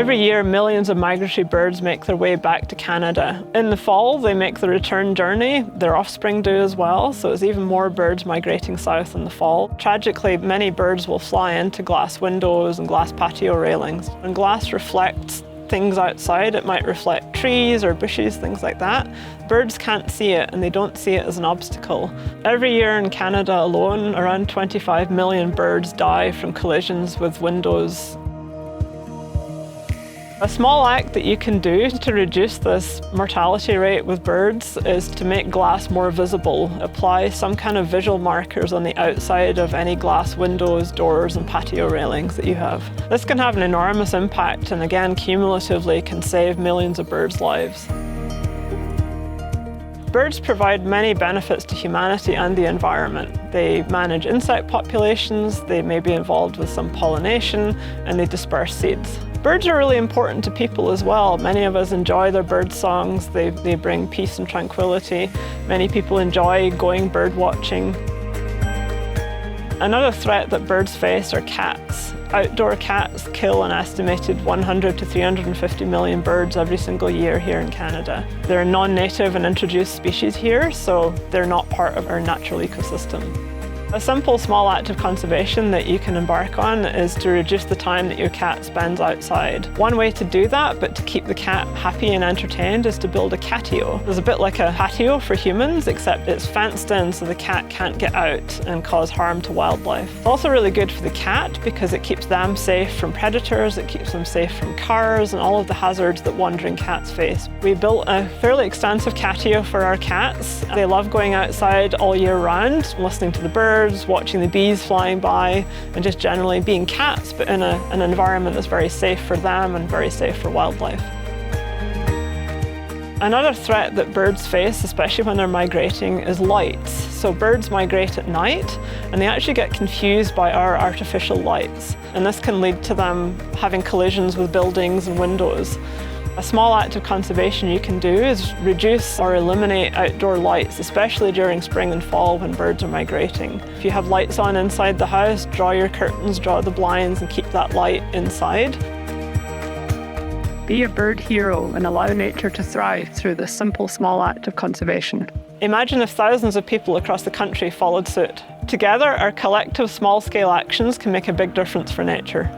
Every year, millions of migratory birds make their way back to Canada. In the fall, they make the return journey. Their offspring do as well, so it's even more birds migrating south in the fall. Tragically, many birds will fly into glass windows and glass patio railings. And glass reflects things outside. It might reflect trees or bushes, things like that. Birds can't see it, and they don't see it as an obstacle. Every year in Canada alone, around 25 million birds die from collisions with windows. A small act that you can do to reduce this mortality rate with birds is to make glass more visible. Apply some kind of visual markers on the outside of any glass windows, doors, and patio railings that you have. This can have an enormous impact and again, cumulatively can save millions of birds' lives. Birds provide many benefits to humanity and the environment. They manage insect populations, they may be involved with some pollination, and they disperse seeds. Birds are really important to people as well. Many of us enjoy their bird songs. They bring peace and tranquility. Many people enjoy going bird watching. Another threat that birds face are cats. Outdoor cats kill an estimated 100 to 350 million birds every single year here in Canada. They're a non-native and introduced species here, so they're not part of our natural ecosystem. A simple small act of conservation that you can embark on is to reduce the time that your cat spends outside. One way to do that, but to keep the cat happy and entertained, is to build a catio. It's a bit like a patio for humans, except it's fenced in so the cat can't get out and cause harm to wildlife. It's also really good for the cat because it keeps them safe from predators, it keeps them safe from cars and all of the hazards that wandering cats face. We built a fairly extensive catio for our cats. They love going outside all year round, listening to the birds, watching the bees flying by, and just generally being cats, but in an environment that's very safe for them and very safe for wildlife. Another threat that birds face, especially when they're migrating, is lights. So birds migrate at night, and they actually get confused by our artificial lights. And this can lead to them having collisions with buildings and windows. A small act of conservation you can do is reduce or eliminate outdoor lights, especially during spring and fall when birds are migrating. If you have lights on inside the house, draw your curtains, draw the blinds, and keep that light inside. Be a bird hero and allow nature to thrive through this simple small act of conservation. Imagine if thousands of people across the country followed suit. Together, our collective small-scale actions can make a big difference for nature.